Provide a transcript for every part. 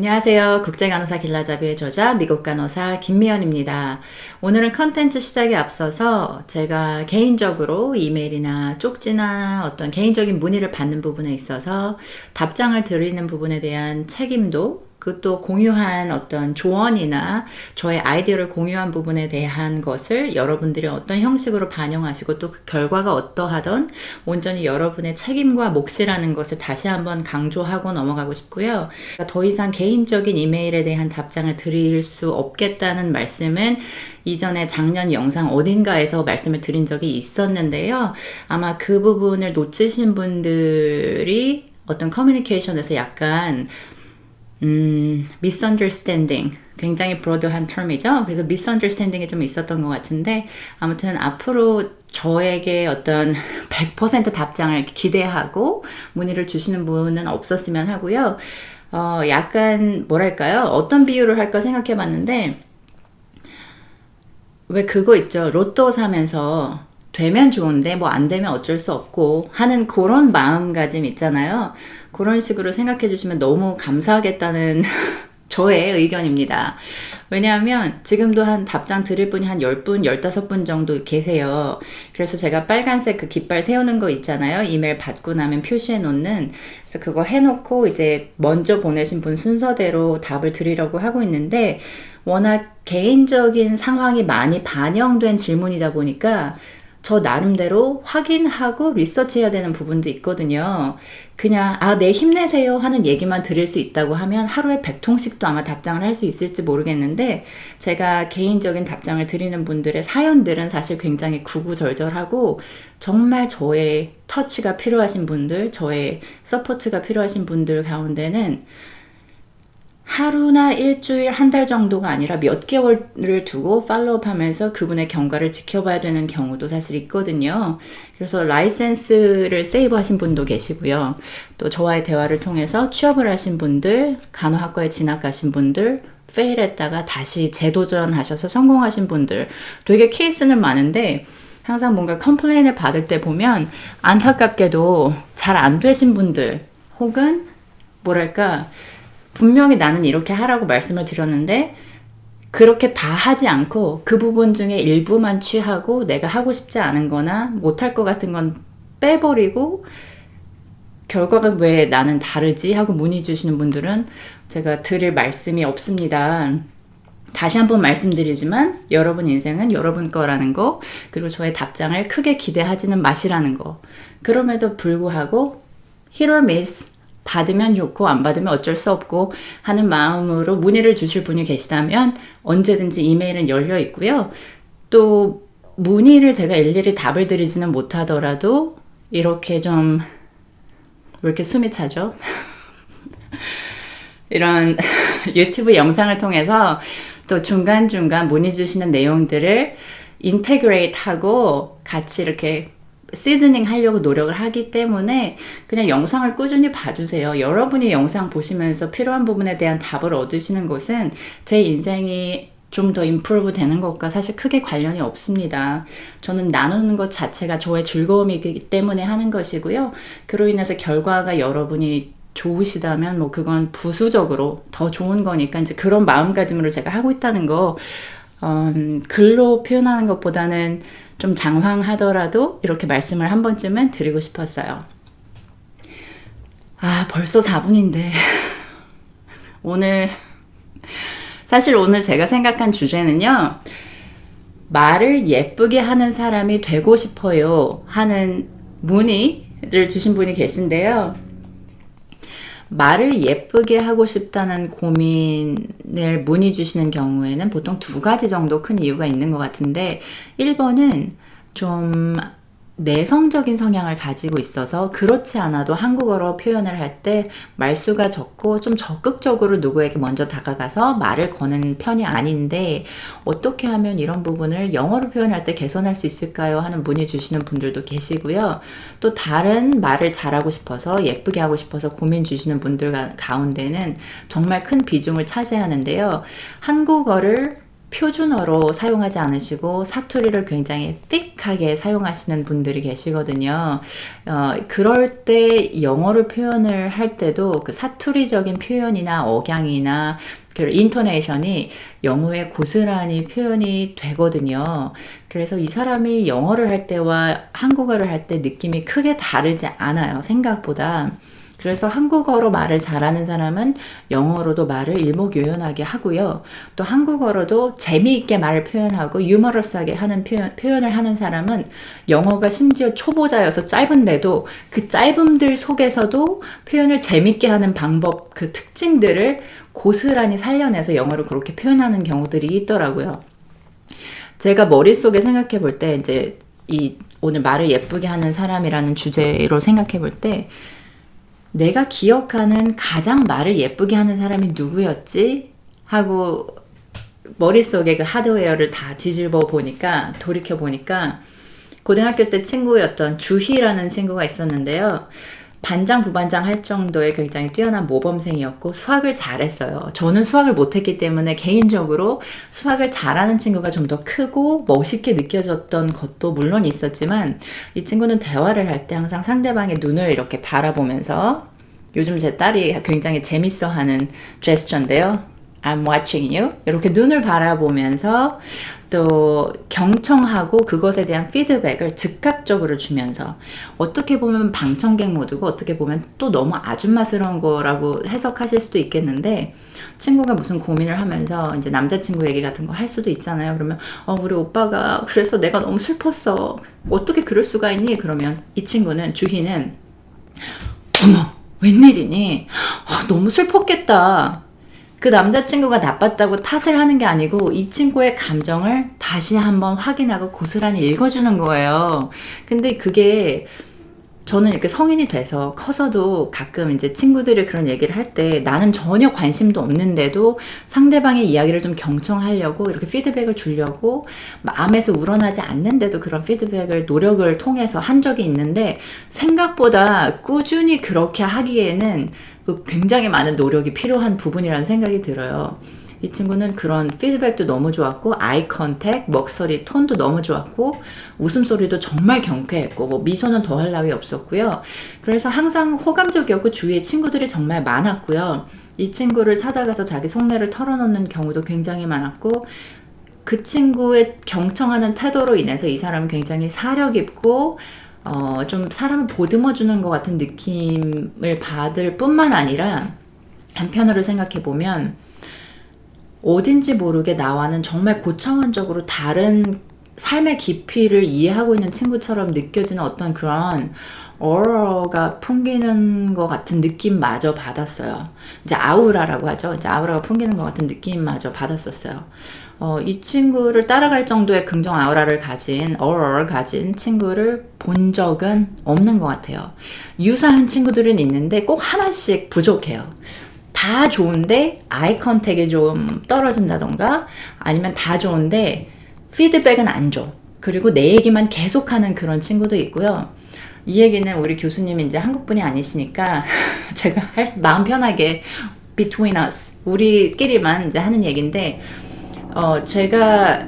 안녕하세요. 국제간호사 길라잡이의 저자 미국 간호사 김미연입니다. 오늘은 컨텐츠 시작에 앞서서 제가 개인적으로 이메일이나 쪽지나 어떤 개인적인 문의를 받는 부분에 있어서 답장을 드리는 부분에 대한 책임도 그것도 공유한 어떤 조언이나 저의 아이디어를 공유한 부분에 대한 것을 여러분들이 어떤 형식으로 반영하시고 또 그 결과가 어떠하던 온전히 여러분의 책임과 몫이라는 것을 다시 한번 강조하고 넘어가고 싶고요. 더 이상 개인적인 이메일에 대한 답장을 드릴 수 없겠다는 말씀은 이전에 작년 영상 어딘가에서 말씀을 드린 적이 있었는데요. 아마 그 부분을 놓치신 분들이 어떤 커뮤니케이션에서 약간 misunderstanding. 굉장히 브로드한 term이죠. 그래서 misunderstanding이 좀 있었던 것 같은데, 아무튼 앞으로 저에게 어떤 100% 답장을 기대하고 문의를 주시는 분은 없었으면 하고요. 약간 뭐랄까요? 어떤 비유를 할까 생각해 봤는데, 왜 그거 있죠? 로또 사면서 되면 좋은데 뭐 안 되면 어쩔 수 없고 하는 그런 마음가짐 있잖아요. 그런 식으로 생각해 주시면 너무 감사하겠다는 저의 의견입니다. 왜냐하면 지금도 한 답장 드릴 분이 한 10분, 15분 정도 계세요. 그래서 제가 빨간색 그 깃발 세우는 거 있잖아요. 이메일 받고 나면 표시해 놓는. 그래서 그거 해놓고 이제 먼저 보내신 분 순서대로 답을 드리려고 하고 있는데 워낙 개인적인 상황이 많이 반영된 질문이다 보니까 저 나름대로 확인하고 리서치해야 되는 부분도 있거든요. 그냥 네 힘내세요 하는 얘기만 드릴 수 있다고 하면 하루에 100통씩도 아마 답장을 할 수 있을지 모르겠는데 제가 개인적인 답장을 드리는 분들의 사연들은 사실 굉장히 구구절절하고 정말 저의 터치가 필요하신 분들, 저의 서포트가 필요하신 분들 가운데는 하루나 일주일, 한 달 정도가 아니라 몇 개월을 두고 팔로우업 하면서 그분의 경과를 지켜봐야 되는 경우도 사실 있거든요. 그래서 라이센스를 세이브 하신 분도 계시고요. 또 저와의 대화를 통해서 취업을 하신 분들, 간호학과에 진학 가신 분들, 페일했다가 다시 재도전하셔서 성공하신 분들 되게 케이스는 많은데 항상 뭔가 컴플레인을 받을 때 보면 안타깝게도 잘 안 되신 분들 혹은 뭐랄까 분명히 나는 이렇게 하라고 말씀을 드렸는데 그렇게 다 하지 않고 그 부분 중에 일부만 취하고 내가 하고 싶지 않은 거나 못할 것 같은 건 빼버리고 결과가 왜 나는 다르지 하고 문의 주시는 분들은 제가 드릴 말씀이 없습니다. 다시 한번 말씀드리지만 여러분 인생은 여러분 거라는 거 그리고 저의 답장을 크게 기대하지는 마시라는 거 그럼에도 불구하고 hit or miss 받으면 좋고 안 받으면 어쩔 수 없고 하는 마음으로 문의를 주실 분이 계시다면 언제든지 이메일은 열려 있고요. 또 문의를 제가 일일이 답을 드리지는 못하더라도 이렇게 좀 왜 이렇게 숨이 차죠? 이런 유튜브 영상을 통해서 또 중간중간 문의 주시는 내용들을 인테그레이트 하고 같이 이렇게 시즈닝 하려고 노력을 하기 때문에 그냥 영상을 꾸준히 봐주세요. 여러분이 영상 보시면서 필요한 부분에 대한 답을 얻으시는 것은 제 인생이 좀 더 임프루브 되는 것과 사실 크게 관련이 없습니다. 저는 나누는 것 자체가 저의 즐거움이기 때문에 하는 것이고요. 그로 인해서 결과가 여러분이 좋으시다면 뭐 그건 부수적으로 더 좋은 거니까 이제 그런 마음가짐으로 제가 하고 있다는 거 글로 표현하는 것보다는 좀 장황하더라도 이렇게 말씀을 한 번쯤은 드리고 싶었어요. 벌써 4분인데 사실 오늘 제가 생각한 주제는요. 말을 예쁘게 하는 사람이 되고 싶어요 하는 문의를 주신 분이 계신데요. 말을 예쁘게 하고 싶다는 고민을 문의 주시는 경우에는 보통 두 가지 정도 큰 이유가 있는 것 같은데 1번은 좀 내성적인 성향을 가지고 있어서 그렇지 않아도 한국어로 표현을 할 때 말수가 적고 좀 적극적으로 누구에게 먼저 다가가서 말을 거는 편이 아닌데 어떻게 하면 이런 부분을 영어로 표현할 때 개선할 수 있을까요? 하는 문의 주시는 분들도 계시고요. 또 다른 말을 잘하고 싶어서 예쁘게 하고 싶어서 고민 주시는 분들 가운데는 정말 큰 비중을 차지하는데요. 한국어를 표준어로 사용하지 않으시고 사투리를 굉장히 띡하게 사용하시는 분들이 계시거든요. 그럴 때 영어를 표현을 할 때도 그 사투리적인 표현이나 억양이나 그 인토네이션이 영어에 고스란히 표현이 되거든요. 그래서 이 사람이 영어를 할 때와 한국어를 할 때 느낌이 크게 다르지 않아요. 생각보다. 그래서 한국어로 말을 잘하는 사람은 영어로도 말을 일목요연하게 하고요. 또 한국어로도 재미있게 말을 표현하고 유머러스하게 하는 표현을 하는 사람은 영어가 심지어 초보자여서 짧은데도 그 짧음들 속에서도 표현을 재밌게 하는 방법, 그 특징들을 고스란히 살려내서 영어를 그렇게 표현하는 경우들이 있더라고요. 제가 머릿속에 생각해 볼 때 이제 오늘 말을 예쁘게 하는 사람이라는 주제로 생각해 볼 때 내가 기억하는 가장 말을 예쁘게 하는 사람이 누구였지? 하고 머릿속에 그 하드웨어를 다 뒤집어 보니까, 돌이켜 보니까 고등학교 때 친구였던 주희라는 친구가 있었는데요. 반장, 부반장 할 정도의 굉장히 뛰어난 모범생이었고 수학을 잘했어요. 저는 수학을 못했기 때문에 개인적으로 수학을 잘하는 친구가 좀 더 크고 멋있게 느껴졌던 것도 물론 있었지만 이 친구는 대화를 할 때 항상 상대방의 눈을 이렇게 바라보면서, 요즘 제 딸이 굉장히 재밌어하는 제스처인데요. I'm watching you. 이렇게 눈을 바라보면서 또 경청하고 그것에 대한 피드백을 즉각적으로 주면서, 어떻게 보면 방청객 모드고 어떻게 보면 또 너무 아줌마스러운 거라고 해석하실 수도 있겠는데, 친구가 무슨 고민을 하면서 이제 남자친구 얘기 같은 거 할 수도 있잖아요. 그러면 우리 오빠가 그래서 내가 너무 슬펐어. 어떻게 그럴 수가 있니? 그러면 이 친구는, 주희는 어머 웬일이니? 너무 슬펐겠다. 그 남자친구가 나빴다고 탓을 하는 게 아니고 이 친구의 감정을 다시 한번 확인하고 고스란히 읽어주는 거예요. 근데 그게 저는 이렇게 성인이 돼서 커서도 가끔 이제 친구들이 그런 얘기를 할 때 나는 전혀 관심도 없는데도 상대방의 이야기를 좀 경청하려고 이렇게 피드백을 주려고 마음에서 우러나지 않는데도 그런 피드백을 노력을 통해서 한 적이 있는데, 생각보다 꾸준히 그렇게 하기에는 굉장히 많은 노력이 필요한 부분이라는 생각이 들어요. 이 친구는 그런 피드백도 너무 좋았고, 아이 컨택, 목소리 톤도 너무 좋았고, 웃음소리도 정말 경쾌했고, 뭐 미소는 더할 나위 없었고요. 그래서 항상 호감적이었고 주위에 친구들이 정말 많았고요. 이 친구를 찾아가서 자기 속내를 털어놓는 경우도 굉장히 많았고, 그 친구의 경청하는 태도로 인해서 이 사람은 굉장히 사려 깊고 좀 사람을 보듬어주는 것 같은 느낌을 받을 뿐만 아니라, 한편으로 생각해보면 어딘지 모르게 나와는 정말 고차원적으로 다른 삶의 깊이를 이해하고 있는 친구처럼 느껴지는 어떤 그런 어러가 풍기는 것 같은 느낌마저 받았어요. 이제 아우라라고 하죠. 이제 아우라가 풍기는 것 같은 느낌마저 받았었어요. 이 친구를 따라갈 정도의 긍정 아우라를 가진, 어러를 가진 친구를 본 적은 없는 것 같아요. 유사한 친구들은 있는데 꼭 하나씩 부족해요. 다 좋은데 아이 컨택이 좀 떨어진다던가, 아니면 다 좋은데 피드백은 안 줘. 그리고 내 얘기만 계속하는 그런 친구도 있고요. 이 얘기는 우리 교수님이 이제 한국분이 아니시니까 제가 마음 편하게 between us, 우리끼리만 이제 하는 얘기인데, 제가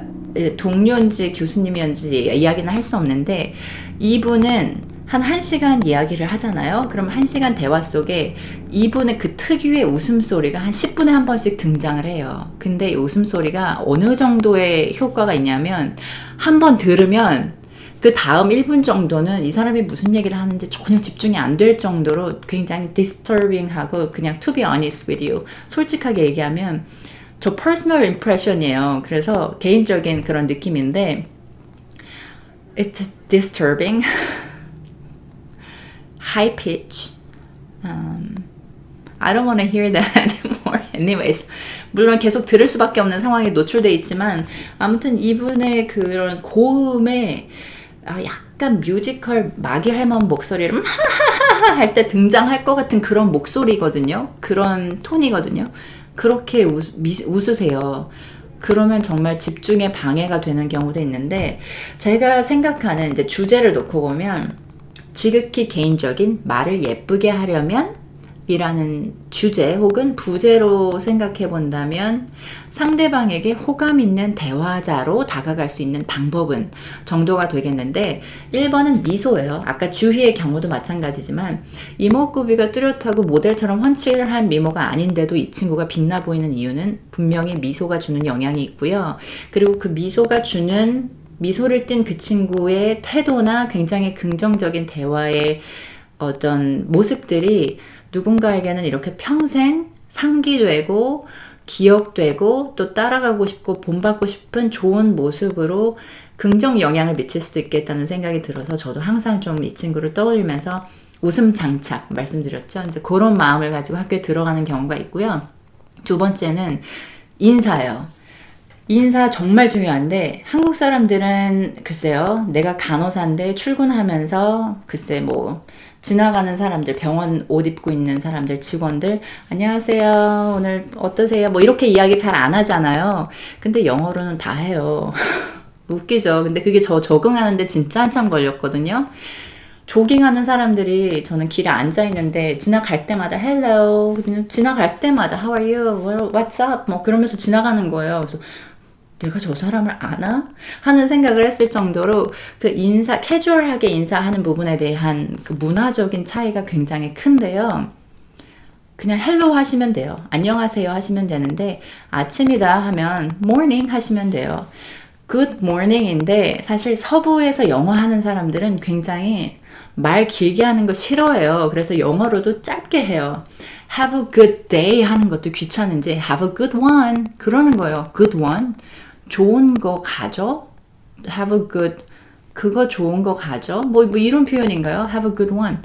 동료인지 교수님이었는지 이야기는 할 수 없는데, 이분은 한 1시간 이야기를 하잖아요. 그럼 1시간 대화 속에 이분의 그 특유의 웃음소리가 한 10분에 한 번씩 등장을 해요. 근데 이 웃음소리가 어느 정도의 효과가 있냐면, 한 번 들으면 그 다음 1분 정도는 이 사람이 무슨 얘기를 하는지 전혀 집중이 안 될 정도로 굉장히 disturbing하고, 그냥 to be honest with you, 솔직하게 얘기하면 저 personal impression이에요. 그래서 개인적인 그런 느낌인데, it's disturbing, high pitch. I don't want to hear that anymore. Anyways, 물론 계속 들을 수밖에 없는 상황에 노출돼 있지만, 아무튼 이분의 그런 고음에 약간 뮤지컬 마기 할멈 목소리를 하하하하 할 때 등장할 것 같은 그런 목소리거든요. 그런 톤이거든요. 그렇게 웃으세요. 그러면 정말 집중에 방해가 되는 경우도 있는데, 제가 생각하는 이제 주제를 놓고 보면 지극히 개인적인, 말을 예쁘게 하려면 이라는 주제 혹은 부제로 생각해 본다면 상대방에게 호감 있는 대화자로 다가갈 수 있는 방법은 정도가 되겠는데 1번은 미소예요. 아까 주희의 경우도 마찬가지지만 이목구비가 뚜렷하고 모델처럼 훤칠한 미모가 아닌데도 이 친구가 빛나 보이는 이유는 분명히 미소가 주는 영향이 있고요. 그리고 그 미소를 띤 그 친구의 태도나 굉장히 긍정적인 대화의 어떤 모습들이 누군가에게는 이렇게 평생 상기되고 기억되고 또 따라가고 싶고 본받고 싶은 좋은 모습으로 긍정 영향을 미칠 수도 있겠다는 생각이 들어서 저도 항상 좀 이 친구를 떠올리면서 웃음 장착 말씀드렸죠. 이제 그런 마음을 가지고 학교에 들어가는 경우가 있고요. 두 번째는 인사예요. 인사 정말 중요한데 한국 사람들은 글쎄요, 내가 간호사인데 출근하면서 글쎄 뭐 지나가는 사람들, 병원 옷 입고 있는 사람들, 직원들 안녕하세요, 오늘 어떠세요? 뭐 이렇게 이야기 잘 안 하잖아요. 근데 영어로는 다 해요. 웃기죠. 근데 그게 저 적응하는데 진짜 한참 걸렸거든요. 조깅하는 사람들이 저는 길에 앉아 있는데 지나갈 때마다 hello, 지나갈 때마다 how are you, what's up 뭐 그러면서 지나가는 거예요. 그래서 내가 저 사람을 아나? 하는 생각을 했을 정도로 그 캐주얼하게 인사하는 부분에 대한 그 문화적인 차이가 굉장히 큰데요. 그냥 헬로 하시면 돼요. 안녕하세요 하시면 되는데 아침이다 하면 morning 하시면 돼요. good morning인데 사실 서부에서 영어 하는 사람들은 굉장히 말 길게 하는 거 싫어해요. 그래서 영어로도 짧게 해요. have a good day 하는 것도 귀찮은지 have a good one 그러는 거예요. good one 좋은 거 가져? have a good 그거 좋은 거 가져? 뭐 이런 표현인가요? have a good one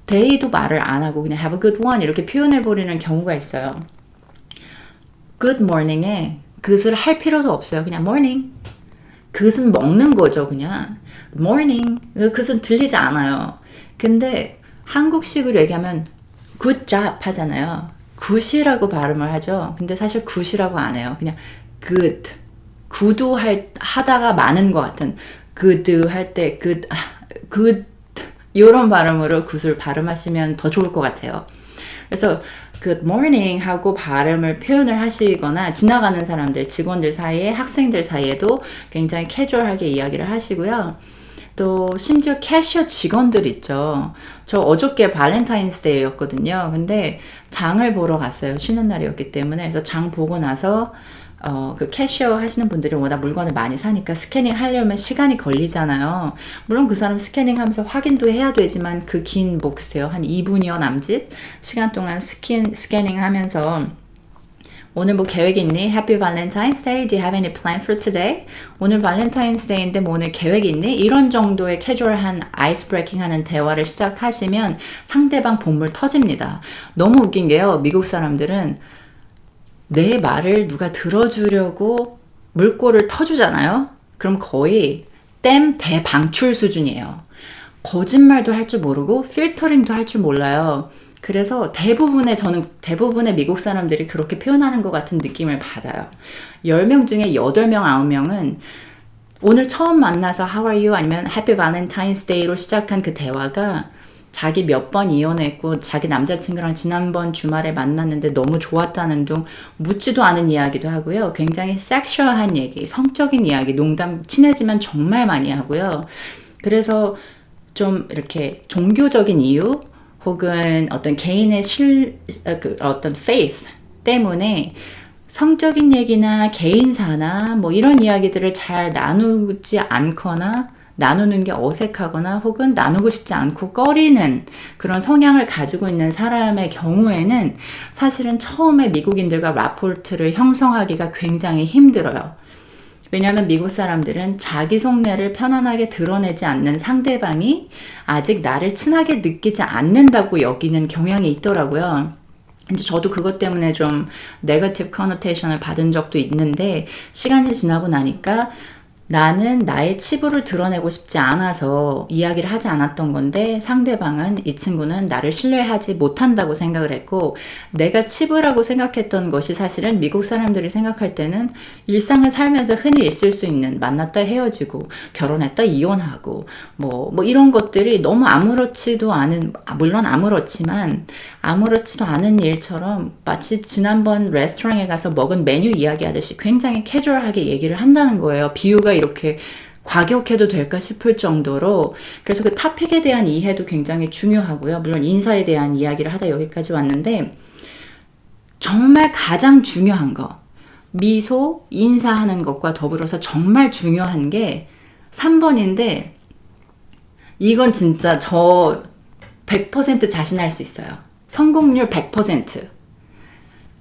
day도 말을 안 하고 그냥 have a good one 이렇게 표현해버리는 경우가 있어요. good morning에 그것을 할 필요도 없어요. 그냥 morning 그것은 먹는 거죠. 그냥 morning 그것은 들리지 않아요. 근데 한국식으로 얘기하면 good job 하잖아요. 굿이라고 발음을 하죠. 근데 사실 굿이라고 안 해요. 그냥 good 구두 하다가 많은 것 같은 good 할 때 good 이런 발음으로 굿을 발음하시면 더 좋을 것 같아요. 그래서 good morning 하고 발음을 표현을 하시거나 지나가는 사람들, 직원들 사이에 학생들 사이에도 굉장히 캐주얼하게 이야기를 하시고요. 또 심지어 캐셔 직원들 있죠. 저 어저께 발렌타인스데이였거든요. 근데 장을 보러 갔어요. 쉬는 날이었기 때문에. 그래서 장 보고 나서 그 캐셔 하시는 분들이 워낙 물건을 많이 사니까 스캐닝 하려면 시간이 걸리잖아요. 물론 그 사람 스캐닝 하면서 확인도 해야 되지만 그 긴 뭐 글쎄요 한 2분여 남짓 시간 동안 스캐닝 하면서 오늘 뭐 계획 있니? Happy Valentine's Day. Do you have any plan for today? 오늘 발렌타인스 데이인데 뭐 오늘 계획 있니? 이런 정도의 캐주얼한 아이스 브레이킹 하는 대화를 시작하시면 상대방 본물 터집니다. 너무 웃긴 게요. 미국 사람들은 내 말을 누가 들어주려고 물꼬를 터주잖아요. 그럼 거의 댐 대방출 수준이에요. 거짓말도 할 줄 모르고 필터링도 할 줄 몰라요. 그래서 저는 대부분의 미국 사람들이 그렇게 표현하는 것 같은 느낌을 받아요. 10명 중에 8명, 9명은 오늘 처음 만나서 How are you? 아니면 Happy Valentine's Day로 시작한 그 대화가 자기 몇 번 이혼했고 자기 남자친구랑 지난번 주말에 만났는데 너무 좋았다는 둥 묻지도 않은 이야기도 하고요. 굉장히 섹슈얼한 얘기, 성적인 이야기, 농담 친해지면 정말 많이 하고요. 그래서 좀 이렇게 종교적인 이유 혹은 어떤 개인의 어떤 faith 때문에 성적인 얘기나 개인사나 뭐 이런 이야기들을 잘 나누지 않거나 나누는 게 어색하거나 혹은 나누고 싶지 않고 꺼리는 그런 성향을 가지고 있는 사람의 경우에는 사실은 처음에 미국인들과 라포르트를 형성하기가 굉장히 힘들어요. 왜냐하면 미국 사람들은 자기 속내를 편안하게 드러내지 않는 상대방이 아직 나를 친하게 느끼지 않는다고 여기는 경향이 있더라고요. 이제 저도 그것 때문에 좀 네거티브 커노테이션을 받은 적도 있는데 시간이 지나고 나니까 나는 나의 치부를 드러내고 싶지 않아서 이야기를 하지 않았던 건데 상대방은 이 친구는 나를 신뢰하지 못한다고 생각을 했고 내가 치부라고 생각했던 것이 사실은 미국 사람들이 생각할 때는 일상을 살면서 흔히 있을 수 있는 만났다 헤어지고 결혼했다 이혼하고 뭐 이런 것들이 너무 아무렇지도 않은 물론 아무렇지만 아무렇지도 않은 일처럼 마치 지난번 레스토랑에 가서 먹은 메뉴 이야기하듯이 굉장히 캐주얼하게 얘기를 한다는 거예요. 비유가 이렇게 과격해도 될까 싶을 정도로. 그래서 그 토픽에 대한 이해도 굉장히 중요하고요. 물론 인사에 대한 이야기를 하다 여기까지 왔는데 정말 가장 중요한 거 미소, 인사하는 것과 더불어서 정말 중요한 게 3번인데 이건 진짜 저 100% 자신할 수 있어요. 성공률 100%.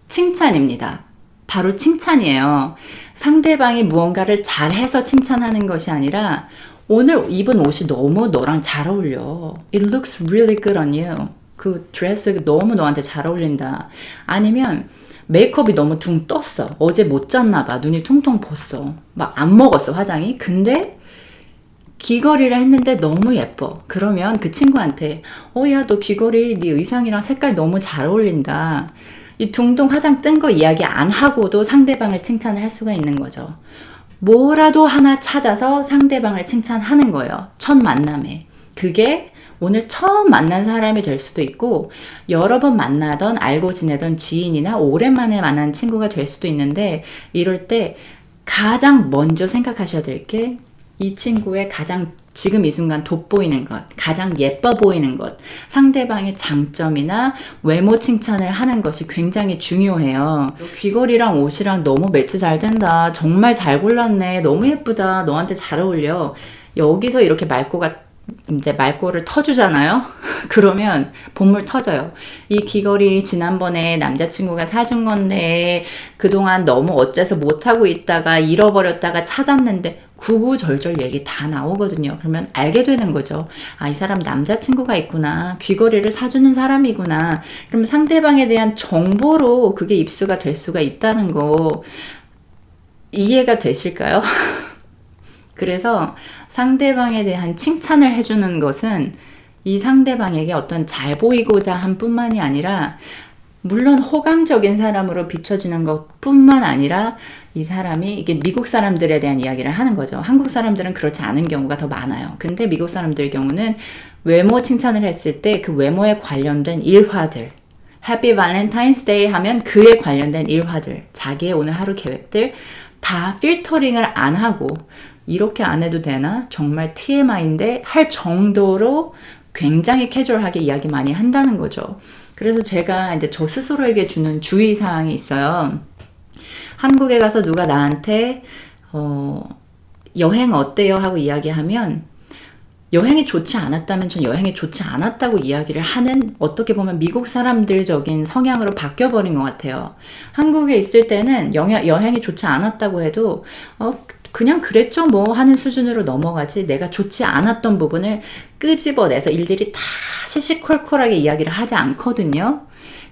칭찬입니다. 바로 칭찬이에요. 상대방이 무언가를 잘해서 칭찬하는 것이 아니라 오늘 입은 옷이 너무 너랑 잘 어울려. It looks really good on you. 그 드레스 너무 너한테 잘 어울린다. 아니면 메이크업이 너무 둥 떴어. 어제 못 잤나 봐. 눈이 퉁퉁 부었어. 막 안 먹었어, 화장이. 근데 귀걸이를 했는데 너무 예뻐. 그러면 그 친구한테 야, 너 귀걸이 네 의상이랑 색깔 너무 잘 어울린다. 이 둥둥 화장 뜬 거 이야기 안 하고도 상대방을 칭찬을 할 수가 있는 거죠. 뭐라도 하나 찾아서 상대방을 칭찬하는 거예요. 첫 만남에. 그게 오늘 처음 만난 사람이 될 수도 있고 여러 번 만나던 알고 지내던 지인이나 오랜만에 만난 친구가 될 수도 있는데 이럴 때 가장 먼저 생각하셔야 될 게 이 친구의 가장 지금 이 순간 돋보이는 것, 가장 예뻐 보이는 것, 상대방의 장점이나 외모 칭찬을 하는 것이 굉장히 중요해요. 귀걸이랑 옷이랑 너무 매치 잘 된다. 정말 잘 골랐네. 너무 예쁘다. 너한테 잘 어울려. 여기서 이렇게 말꼬를 터주잖아요. 그러면 본물 터져요. 이 귀걸이 지난번에 남자친구가 사준 건데 그동안 너무 어째서 못하고 있다가 잃어버렸다가 찾았는데 구구절절 얘기 다 나오거든요. 그러면 알게 되는 거죠. 아, 이 사람 남자친구가 있구나. 귀걸이를 사주는 사람이구나. 그럼 상대방에 대한 정보로 그게 입수가 될 수가 있다는 거 이해가 되실까요? 그래서 상대방에 대한 칭찬을 해주는 것은 이 상대방에게 어떤 잘 보이고자 한 뿐만이 아니라 물론 호감적인 사람으로 비춰지는 것 뿐만 아니라 이 사람이 이게 미국 사람들에 대한 이야기를 하는 거죠. 한국 사람들은 그렇지 않은 경우가 더 많아요. 근데 미국 사람들 경우는 외모 칭찬을 했을 때 그 외모에 관련된 일화들 Happy Valentine's Day 하면 그에 관련된 일화들 자기의 오늘 하루 계획들 다 필터링을 안 하고 이렇게 안 해도 되나? 정말 TMI인데 할 정도로 굉장히 캐주얼하게 이야기 많이 한다는 거죠. 그래서 제가 이제 저 스스로에게 주는 주의사항이 있어요. 한국에 가서 누가 나한테 여행 어때요? 하고 이야기하면 여행이 좋지 않았다면 전 여행이 좋지 않았다고 이야기를 하는 어떻게 보면 미국 사람들적인 성향으로 바뀌어버린 것 같아요. 한국에 있을 때는 여행이 좋지 않았다고 해도 그냥 그랬죠 뭐 하는 수준으로 넘어가지 내가 좋지 않았던 부분을 끄집어내서 일일이 다 시시콜콜하게 이야기를 하지 않거든요.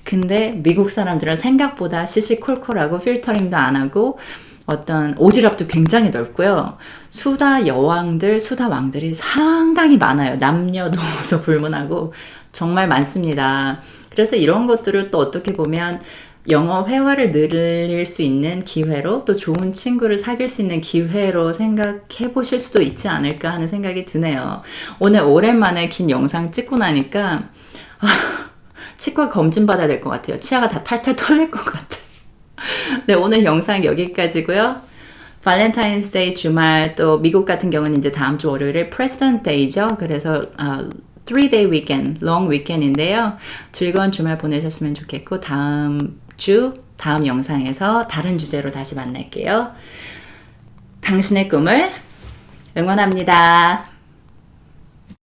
근데 미국 사람들은 생각보다 시시콜콜하고 필터링도 안 하고 어떤 오지랖도 굉장히 넓고요. 수다 여왕들, 수다 왕들이 상당히 많아요. 남녀노소 불문하고 정말 많습니다. 그래서 이런 것들을 또 어떻게 보면 영어 회화를 늘릴 수 있는 기회로 또 좋은 친구를 사귈 수 있는 기회로 생각해 보실 수도 있지 않을까 하는 생각이 드네요. 오늘 오랜만에 긴 영상 찍고 나니까 치과 검진 받아야 될 것 같아요. 치아가 다 탈탈 털릴 것 같아요. 네, 오늘 영상 여기까지고요. 발렌타인스데이 주말 또 미국 같은 경우는 이제 다음 주 월요일에 프레시던트 데이죠. 그래서 3-day weekend, long weekend인데요. 즐거운 주말 보내셨으면 좋겠고 다음 영상에서 다른 주제로 다시 만날게요. 당신의 꿈을 응원합니다.